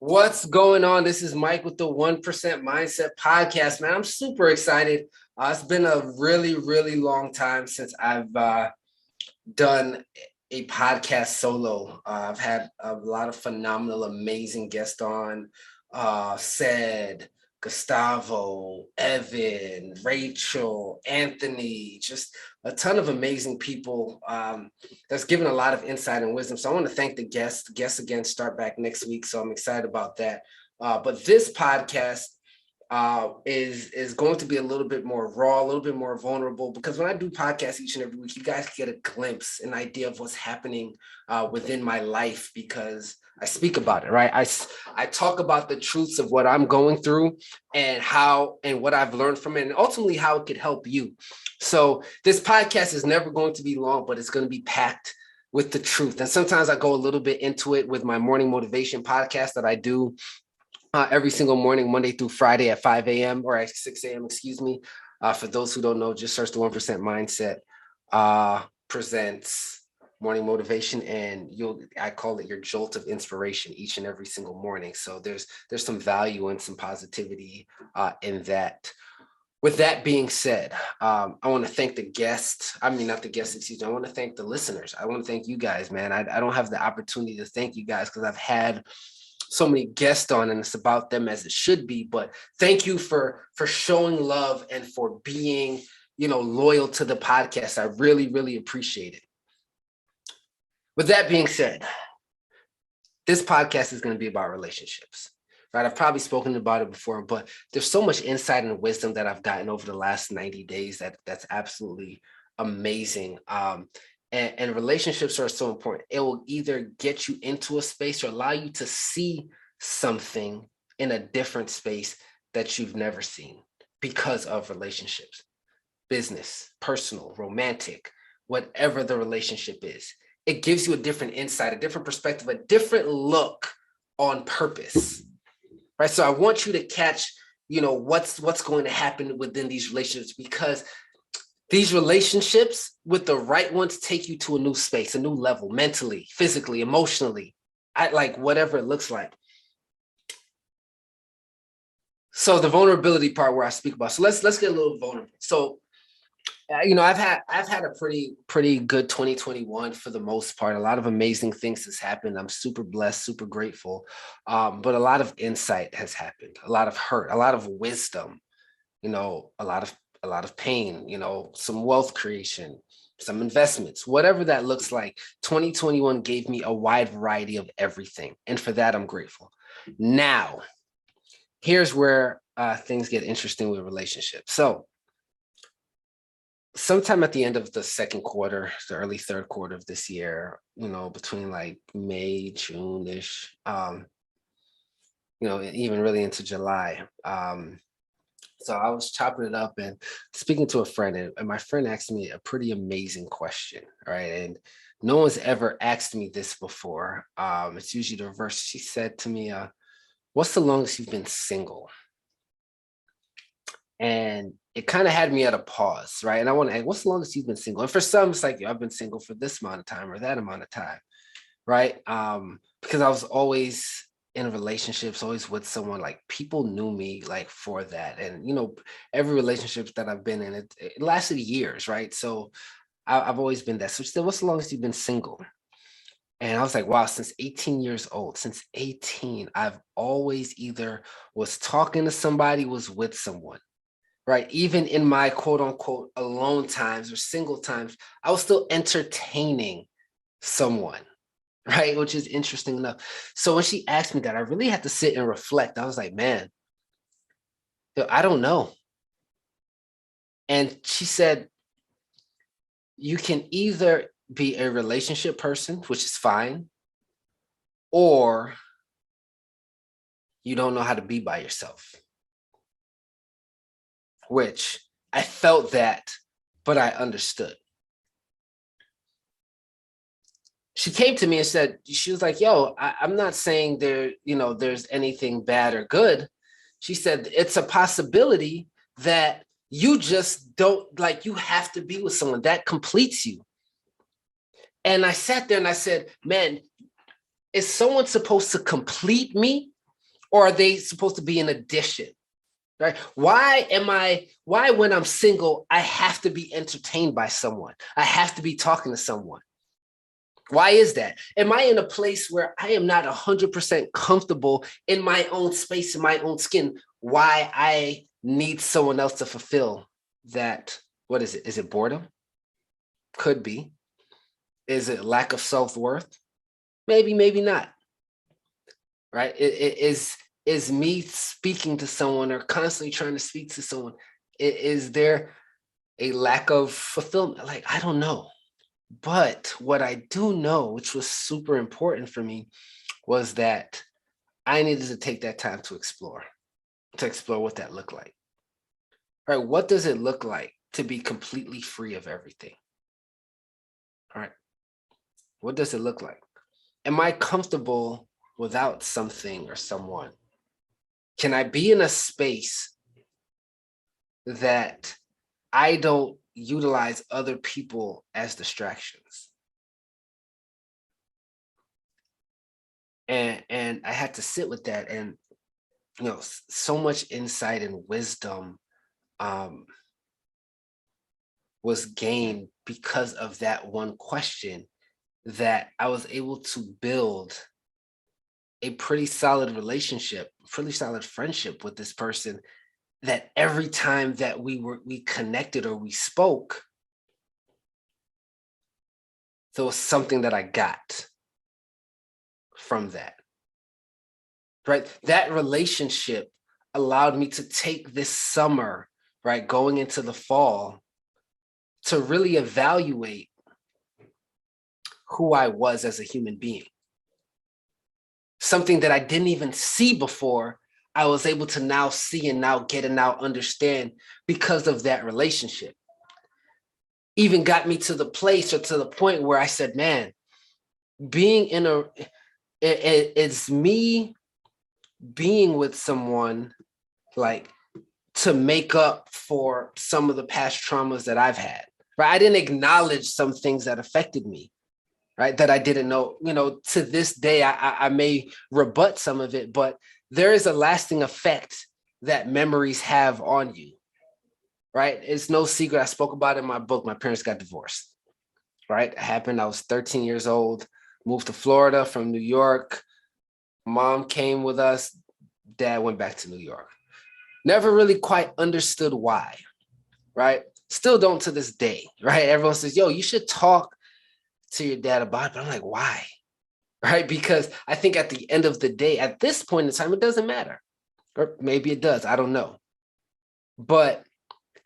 What's going on? This is Mike with the 1% Mindset Podcast, man. I'm super excited. It's been a really, really long time since I've done a podcast solo. I've had a lot of phenomenal, amazing guests on. Said Gustavo, Evan, Rachel, Anthony, just a ton of amazing people that's given a lot of insight and wisdom. So I want to thank the guests. Guests again start back next week, so I'm excited about that. But this podcast is going to be a little bit more raw, a little bit more vulnerable, because when I do podcasts each and every week, you guys get a glimpse, an idea of what's happening within my life, because I speak about it, right? I talk about the truths of what I'm going through and how and what I've learned from it, and ultimately how it could help you. So this podcast is never going to be long, but it's going to be packed with the truth. And sometimes I go a little bit into it with my morning motivation podcast that I do every single morning, Monday through Friday at 5 a.m. or at 6 a.m., excuse me. For those who don't know, just search the 1% Mindset presents morning motivation, and I call it your jolt of inspiration each and every single morning. So there's some value and some positivity in that. With that being said, I want to thank the guests. I mean, not the guests, excuse me. I want to thank the listeners. I want to thank you guys, man. I don't have the opportunity to thank you guys because I've had so many guests on, and it's about them as it should be. But thank you for showing love and for being, loyal to the podcast. I really, really appreciate it. With that being said, this podcast is going to be about relationships. Right, I've probably spoken about it before, but there's so much insight and wisdom that I've gotten over the last 90 days that's absolutely amazing. And relationships are so important. It will either get you into a space or allow you to see something in a different space that you've never seen because of relationships, business, personal, romantic, whatever the relationship is. It gives you a different insight, a different perspective, a different look on purpose. Right. So I want you to catch, what's going to happen within these relationships, because these relationships with the right ones take you to a new space, a new level, mentally, physically, emotionally, whatever it looks like. So the vulnerability part where I speak about. So let's get a little vulnerable. So I've had a pretty good 2021 for the most part. A lot of amazing things has happened. I'm super blessed, super grateful. But a lot of insight has happened, a lot of hurt, a lot of wisdom, a lot of pain, some wealth creation, some investments, whatever that looks like. 2021 gave me a wide variety of everything. And for that, I'm grateful. Now, here's where things get interesting with relationships. So sometime at the end of the second quarter, the early third quarter of this year, between like May, June-ish, even really into July. So I was chopping it up and speaking to a friend, and my friend asked me a pretty amazing question, right? And no one's ever asked me this before. It's usually the reverse. She said to me, what's the longest you've been single? And it kind of had me at a pause, right? And I want to ask, what's the longest you've been single? And for some, it's like, I've been single for this amount of time or that amount of time, right? Because I was always in relationships, always with someone, like people knew me like for that. And, every relationship that I've been in, it lasted years, right? So I've always been that. So she said, what's the longest you've been single? And I was like, wow, since 18 years old, since 18, I've always either was talking to somebody, was with someone. Right. Even in my quote unquote alone times or single times, I was still entertaining someone. Right. Which is interesting enough. So when she asked me that, I really had to sit and reflect. I was like, man, I don't know. And she said, you can either be a relationship person, which is fine, or you don't know how to be by yourself. Which I felt that, but I understood. She came to me and said, she was like, yo, I'm not saying there's anything bad or good. She said, it's a possibility that you just don't, you have to be with someone that completes you. And I sat there and I said, man, is someone supposed to complete me, Or are they supposed to be an addition? Right? Why when I'm single, I have to be entertained by someone? I have to be talking to someone. Why is that? Am I in a place where I am not 100% comfortable in my own space, in my own skin? Why I need someone else to fulfill that? What is it? Is it boredom? Could be. Is it lack of self-worth? Maybe, maybe not. Right? Is me speaking to someone or constantly trying to speak to someone, is there a lack of fulfillment? Like, I don't know. But what I do know, which was super important for me, was that I needed to take that time to explore what that looked like. All right, what does it look like to be completely free of everything? All right, what does it look like? Am I comfortable without something or someone? Can I be in a space that I don't utilize other people as distractions? And I had to sit with that, and so much insight and wisdom um, was gained because of that one question, that I was able to build a pretty solid relationship, pretty solid friendship with this person, that every time that we connected or we spoke, there was something that I got from that. Right? That relationship allowed me to take this summer, right, going into the fall, to really evaluate who I was as a human being. Something that I didn't even see before, I was able to now see and now get and now understand because of that relationship. Even got me to the place or to the point where I said, man, being in it's me being with someone, like, to make up for some of the past traumas that I've had. Right? I didn't acknowledge some things that affected me, right? That I didn't know. To this day, I may rebut some of it, but there is a lasting effect that memories have on you, right? It's no secret. I spoke about it in my book. My parents got divorced, right? It happened. I was 13 years old, moved to Florida from New York. Mom came with us. Dad went back to New York. Never really quite understood why, right? Still don't to this day, right? Everyone says, yo, you should talk to your dad about it. But I'm like, why? Right? Because I think at the end of the day, at this point in time, it doesn't matter. Or maybe it does. I don't know. But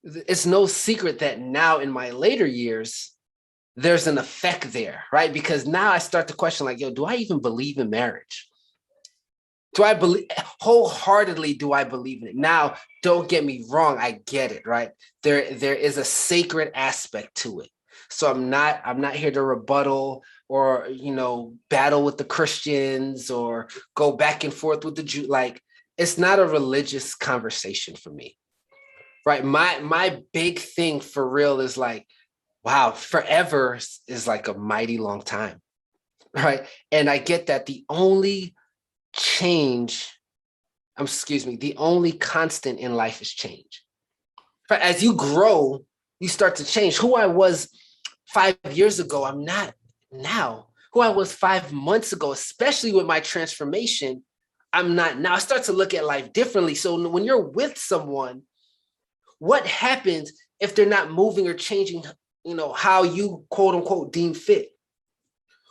it's no secret that now in my later years, there's an effect there, right? Because now I start to question, like, yo, do I even believe in marriage? Do I believe wholeheartedly? Do I believe in it? Now, don't get me wrong, I get it, right? There is a sacred aspect to it. So I'm not here to rebuttal or battle with the Christians or go back and forth with the Jew. Like, it's not a religious conversation for me. Right. My big thing for real is like, wow, forever is like a mighty long time. Right. And I get that the only change, the only constant in life is change. But as you grow, you start to change. Who I was 5 years ago, I'm not now. Who I was 5 months ago, especially with my transformation, I'm not now. I start to look at life differently. So when you're with someone, what happens if they're not moving or changing, how you quote unquote deem fit?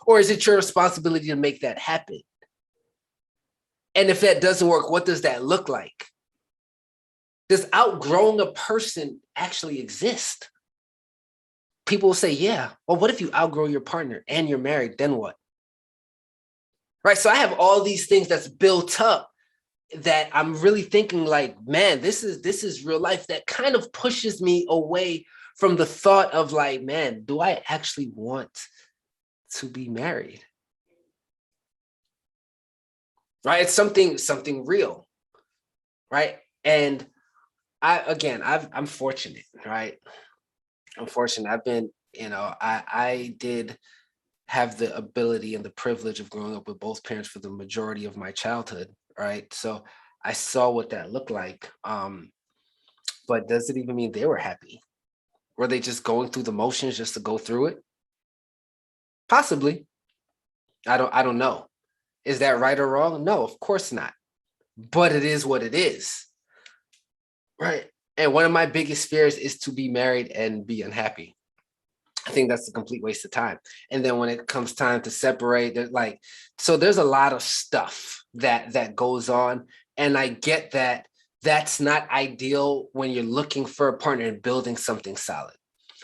Or is it your responsibility to make that happen? And if that doesn't work, what does that look like? Does outgrowing a person actually exist? People will say, yeah. Well, what if you outgrow your partner and you're married? Then what? Right. So I have all these things that's built up that I'm really thinking like, man, this is real life, that kind of pushes me away from the thought of like, man, do I actually want to be married? Right? It's something real. Right? And I'm fortunate, right? I'm fortunate. I've been, I did have the ability and the privilege of growing up with both parents for the majority of my childhood. right? So I saw what that looked like. But does it even mean they were happy? Were they just going through the motions just to go through it? Possibly. I don't know. Is that right or wrong? No, of course not. But it is what it is. Right. And one of my biggest fears is to be married and be unhappy. I think that's a complete waste of time. And then when it comes time to separate, like, so there's a lot of stuff that goes on. And I get that that's not ideal when you're looking for a partner and building something solid.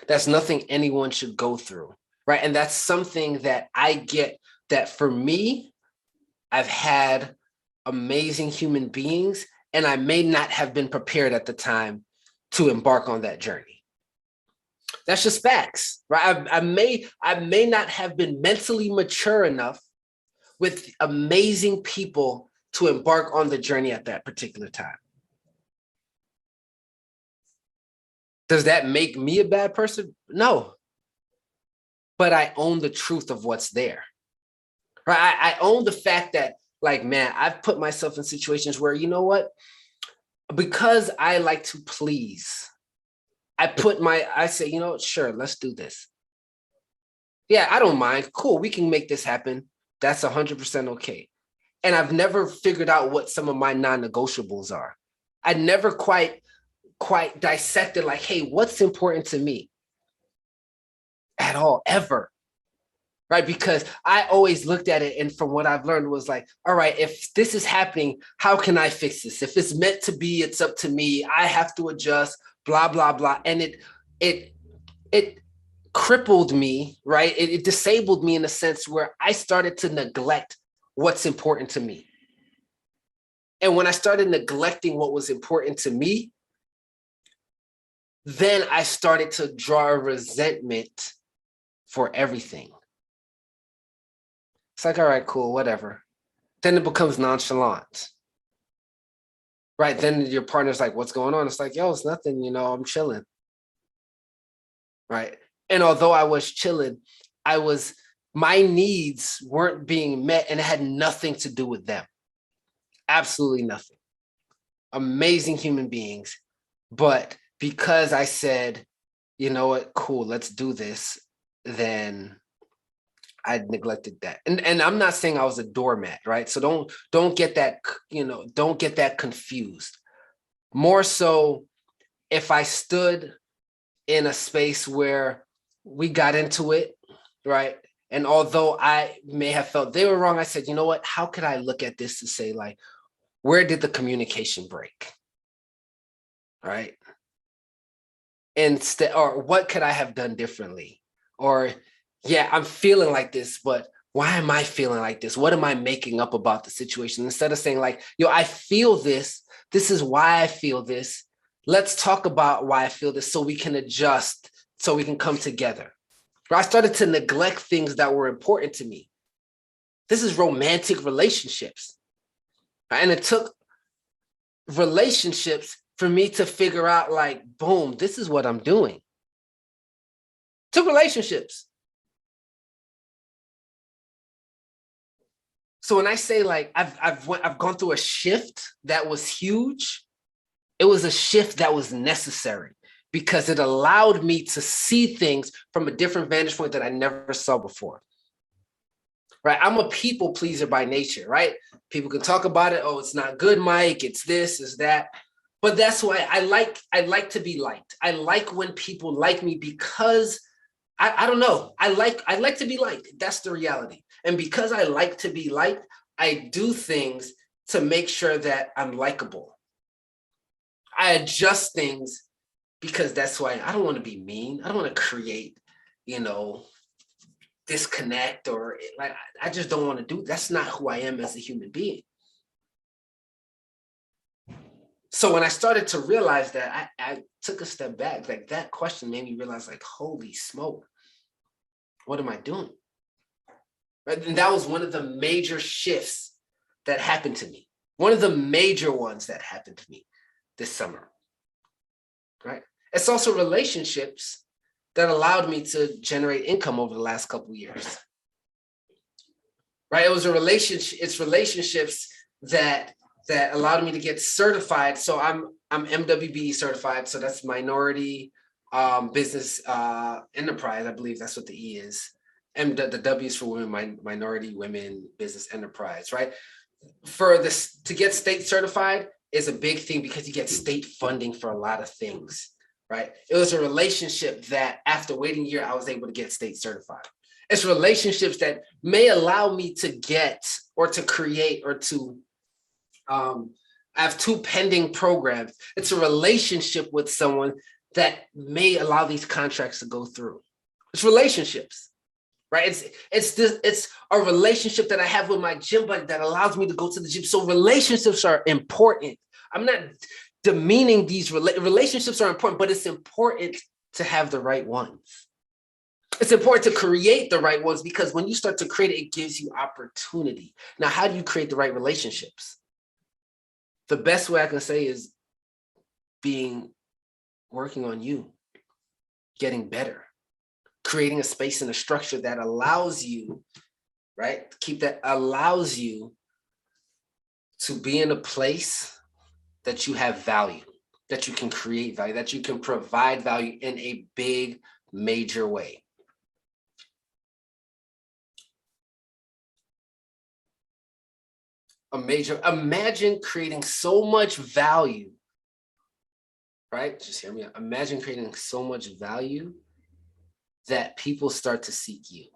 That's nothing anyone should go through. Right. And that's something that I get that for me, I've had amazing human beings, and I may not have been prepared at the time to embark on that journey. That's just facts, right? I may not have been mentally mature enough with amazing people to embark on the journey at that particular time. Does that make me a bad person? No. But I own the truth of what's there. Right? I own the fact that, like, man, I've put myself in situations where, you know what? Because I like to please, I say, you know, sure, let's do this. Yeah, I don't mind. Cool, we can make this happen. That's 100% okay. And I've never figured out what some of my non-negotiables are. I never quite dissected, like, hey, what's important to me at all, ever. Right? Because I always looked at it, and from what I've learned was like, all right, if this is happening, how can I fix this? If it's meant to be, it's up to me. I have to adjust, blah, blah, blah. And it crippled me, right? It disabled me in a sense where I started to neglect what's important to me. And when I started neglecting what was important to me, then I started to draw a resentment for everything. It's like, all right, cool, whatever. Then it becomes nonchalant. Right. Then your partner's like, what's going on? It's like, yo, it's nothing, I'm chilling. Right. And although I was chilling, my needs weren't being met, and it had nothing to do with them. Absolutely nothing. Amazing human beings. But because I said, you know what, cool, let's do this, then I neglected that. And I'm not saying I was a doormat, right? So don't get that, don't get that confused. More so, if I stood in a space where we got into it, right? And although I may have felt they were wrong, I said, you know what? How could I look at this to say, like, where did the communication break? Right? Instead, or what could I have done differently? Or, yeah, I'm feeling like this, but why am I feeling like this? What am I making up about the situation? Instead of saying, like, yo, I feel this. This is why I feel this. Let's talk about why I feel this so we can adjust, so we can come together. I started to neglect things that were important to me. This is romantic relationships. And it took relationships for me to figure out, like, boom, this is what I'm doing. It took relationships. So when I say, like, I've gone through a shift that was huge, it was a shift that was necessary because it allowed me to see things from a different vantage point that I never saw before. Right? I'm a people pleaser by nature, right? People can talk about it. Oh, it's not good, Mike. It's this, it's that. But that's why I like to be liked. I like when people like me because I don't know. I like to be liked. That's the reality. And because I like to be liked, I do things to make sure that I'm likable. I adjust things because that's why I don't want to be mean. I don't want to create, disconnect, or, like, I just don't want to do. That's not who I am as a human being. So when I started to realize that, I took a step back. Like, that question made me realize, like, holy smoke, what am I doing? Right? And that was one of the major shifts that happened to me. One of the major ones that happened to me this summer. Right? It's also relationships that allowed me to generate income over the last couple of years. Right? It's relationships that that allowed me to get certified. So I'm MWBE certified. So that's minority business enterprise. I believe that's what the E is. And the W is for women, minority women business enterprise, right? For this to get state certified is a big thing because you get state funding for a lot of things, right? It was a relationship that after waiting a year, I was able to get state certified. It's relationships that may allow me to get or to create or to I have 2 pending programs. It's a relationship with someone that may allow these contracts to go through. It's relationships, right? It's a relationship that I have with my gym buddy that allows me to go to the gym. So relationships are important. I'm not demeaning these relationships are important, but it's important to have the right ones. It's important to create the right ones because when you start to create it, it gives you opportunity. Now, how do you create the right relationships? The best way I can say is working on you, getting better, creating a space and a structure that allows you, right? Allows you to be in a place that you have value, that you can create value, that you can provide value in a big, major way. Imagine creating so much value, right? Just hear me out. Imagine creating so much value that people start to seek you.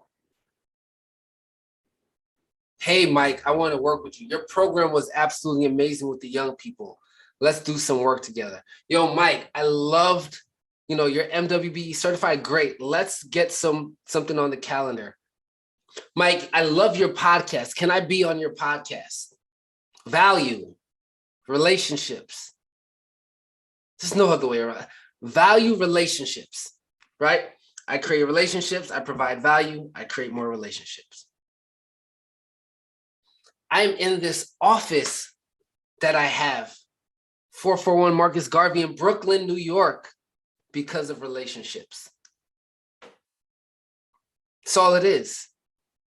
Hey, Mike, I want to work with you. Your program was absolutely amazing with the young people. Let's do some work together. Yo, Mike, I loved, your MWBE certified. Great. Let's get something on the calendar. Mike, I love your podcast. Can I be on your podcast? Value, relationships. There's no other way around. Value, relationships, right? I create relationships, I provide value, I create more relationships. I'm in this office that I have, 441 Marcus Garvey in Brooklyn, New York, because of relationships. That's all it is.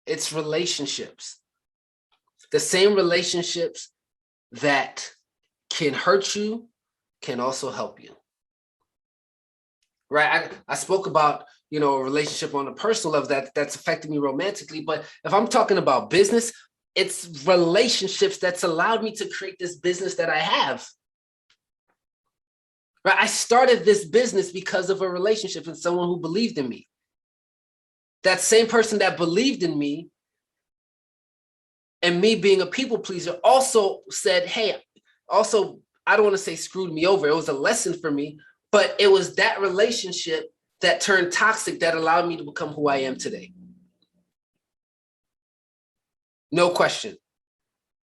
It's relationships. The same relationships that can hurt you can also help you. Right? I spoke about, a relationship on a personal level that's affecting me romantically. But if I'm talking about business, it's relationships that's allowed me to create this business that I have. Right? I started this business because of a relationship and someone who believed in me. That same person that believed in me and me being a people pleaser also said, hey, also, I don't want to say screwed me over. It was a lesson for me, but it was that relationship that turned toxic that allowed me to become who I am today. No question.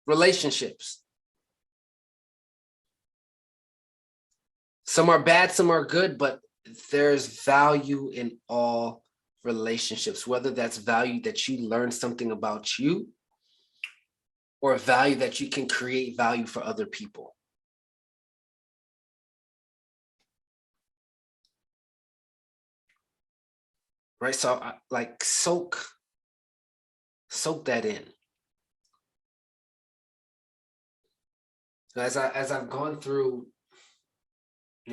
Relationships. Some are bad, some are good, but there's value in all relationships, whether that's value that you learn something about you or value that you can create value for other people. Right? So soak that in. As I've gone through,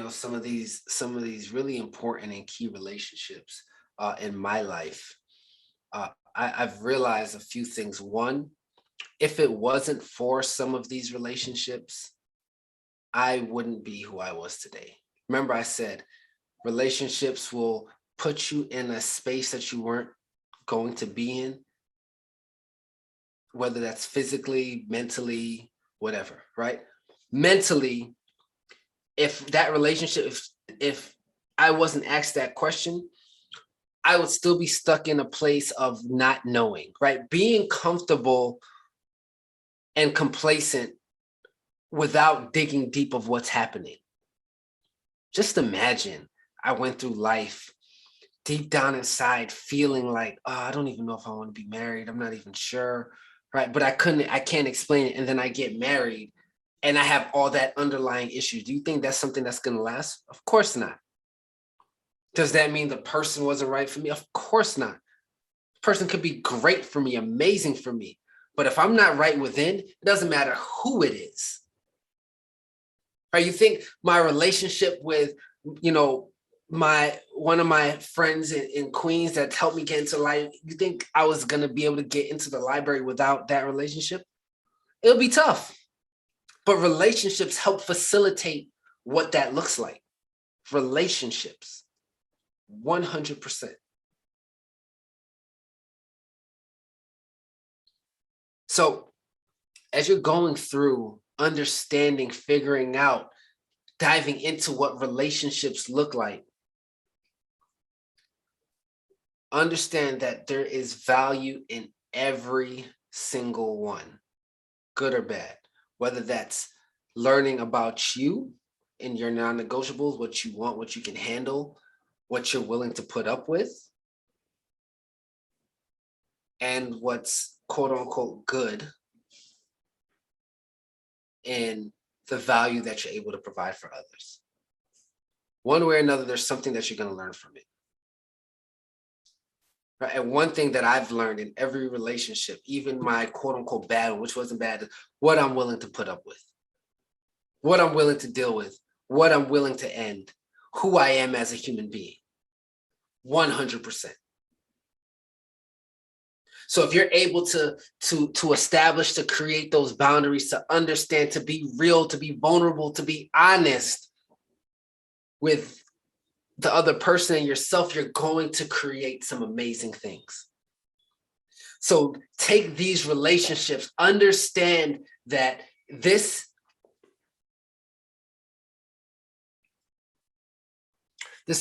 some of these really important and key relationships in my life, I've realized a few things. One, if it wasn't for some of these relationships, I wouldn't be who I was today. Remember, I said relationships will put you in a space that you weren't going to be in, whether that's physically, mentally, whatever, right? Mentally, if that relationship, if I wasn't asked that question, I would still be stuck in a place of not knowing, right? Being comfortable and complacent without digging deep of what's happening. Just imagine I went through life deep down inside feeling like, oh, I don't even know if I want to be married. I'm not even sure, right? But I can't explain it. And then I get married and I have all that underlying issues. Do you think that's something that's going to last? Of course not. Does that mean the person wasn't right for me? Of course not. The person could be great for me, amazing for me. But if I'm not right within, it doesn't matter who it is. Right? You think my relationship with, you know, one of my friends in Queens that helped me get into life, you think I was gonna be able to get into the library without that relationship? It'll be tough. But relationships help facilitate what that looks like. Relationships, 100%. So as you're going through understanding, figuring out, diving into what relationships look like, understand that there is value in every single one, good or bad, whether that's learning about you and your non-negotiables, what you want, what you can handle, what you're willing to put up with, and what's quote unquote good, and the value that you're able to provide for others. One way or another, there's something that you're going to learn from it. Right? And one thing that I've learned in every relationship, even my quote unquote bad one, which wasn't bad, is what I'm willing to put up with, what I'm willing to deal with, what I'm willing to end, who I am as a human being. 100%. So if you're able to establish, to create those boundaries, to understand, to be real, to be vulnerable, to be honest with the other person and yourself, you're going to create some amazing things. So take these relationships, understand that this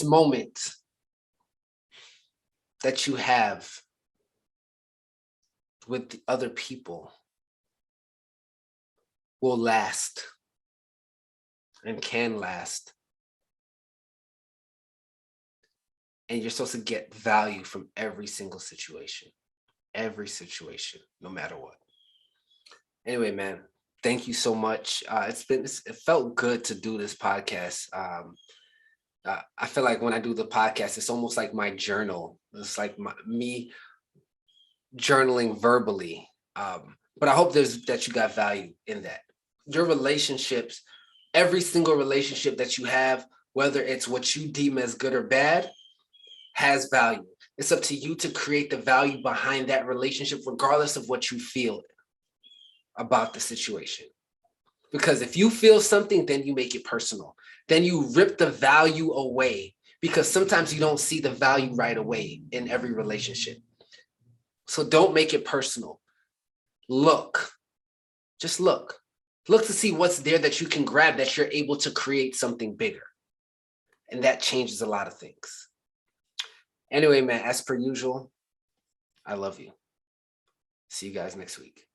moment that you have with the other people will last and can last. And you're supposed to get value from every single situation, no matter what. Anyway, man, thank you so much. It felt good to do this podcast. I feel like when I do the podcast, it's almost like my journal. It's like me journaling verbally. But I hope that you got value in that. Your relationships, every single relationship that you have, whether it's what you deem as good or bad, has value. It's up to you to create the value behind that relationship, regardless of what you feel about the situation. Because if you feel something, then you make it personal. Then you rip the value away, because sometimes you don't see the value right away in every relationship. So don't make it personal. Look, just look. Look to see what's there that you can grab, that you're able to create something bigger. And that changes a lot of things. Anyway, man, as per usual, I love you. See you guys next week.